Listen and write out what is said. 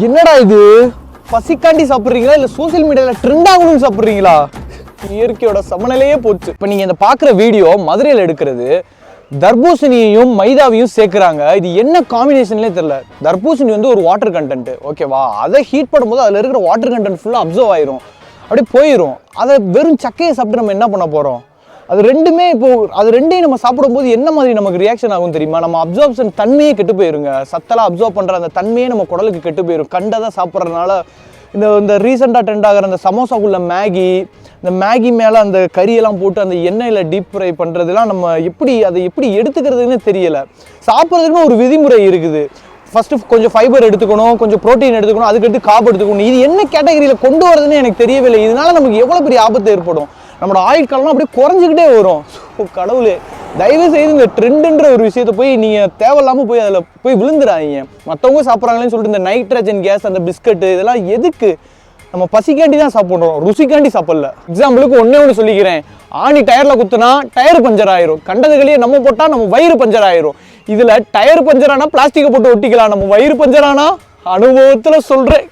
என்னடா இது பசிக்காண்டி சாப்பிடுறீங்களா இல்ல சோசியல் மீடியால ட்ரெண்ட் ஆகணும்னு சாப்பிடுறீங்களா? இயற்கையோட சமநிலையே போச்சு. இப்போ நீங்க இந்த பாக்குற வீடியோ மதுரையில் எடுக்கிறது. தர்பூசணியையும் மைதாவையும் சேர்க்குறாங்க. இது என்ன காம்பினேஷன்லேயே தெரியல. தர்பூசணி வந்து ஒரு வாட்டர் கண்டென்ட், ஓகேவா? அதை ஹீட் பண்ணும்போது அதில் இருக்கிற வாட்டர் கண்டென்ட் ஃபுல்லாக அப்சர்வ் ஆயிரும், அப்படியே போயிடும். அதை வெறும் சக்கையை சாப்பிட்டு நம்ம என்ன பண்ண போகிறோம்? அது ரெண்டுமே இப்போ அது ரெண்டையும் நம்ம சாப்பிடும்போது என்ன மாதிரி நமக்கு ரியாக்ஷன் ஆகும் தெரியுமா? நம்ம அப்சர்ப்ஷன் தன்மையே கெட்டு போயிருங்க. சத்தெல்லாம் அப்சர்வ் பண்ணுற அந்த தன்மையே நம்ம குடலுக்கு கெட்டு போயிடும். கண்டதை சாப்பிட்றதுனால இந்த ரீசெண்டாக ட்ரெண்ட் ஆகிற அந்த சமோசாக்குள்ள மேகி, இந்த மேகி மேலே அந்த கறியெல்லாம் போட்டு அந்த எண்ணெயில் டீப் ஃப்ரை பண்ணுறதுலாம் நம்ம அதை எப்படி எடுத்துக்கிறதுன்னு தெரியலை. சாப்பிட்றதுக்குன்னு ஒரு விதிமுறை இருக்குது. ஃபஸ்ட்டு கொஞ்சம் ஃபைபர் எடுத்துக்கணும், கொஞ்சம் ப்ரோட்டீன் எடுத்துக்கணும், அதுக்கடுத்து கார்ப் எடுத்துக்கணும். இது என்ன கேட்டகரியில் கொண்டு வரதுன்னு எனக்கு தெரியவில்லை. இதனால நமக்கு எவ்வளோ பெரிய ஆபத்து ஏற்படும். நம்மளோட ஆயுள் காலம்லாம் அப்படியே குறைஞ்சிக்கிட்டே வரும். கடவுளே, தயவு செய்து இந்த ட்ரெண்டுன்ற ஒரு விஷயத்த போய் நீங்கள் தேவையில்லாமல் போய் அதில் போய் விழுந்துடாதீங்க. மற்றவங்க சாப்பிட்றாங்களேன்னு சொல்லிட்டு இந்த நைட்ரஜன் கேஸ், அந்த பிஸ்கட்டு, இதெல்லாம் எதுக்கு? நம்ம பசிக்காண்டி தான் சாப்பிட்றோம், ருசிக்காண்டி சாப்பிடல. எக்ஸாம்பிளுக்கு ஒன்று சொல்லிக்கிறேன். ஆணி டயரில் குத்துனா டயர் பஞ்சர் ஆயிரும். கண்டதுகளையே நம்ம போட்டால் நம்ம வயிறு பஞ்சர் ஆயிரும். இதில் டயர் பஞ்சர் ஆனால் பிளாஸ்டிக்கை போட்டு ஒட்டிக்கலாம். நம்ம வயிறு பஞ்சர் ஆனால் அனுபவத்தில் சொல்கிறேன்.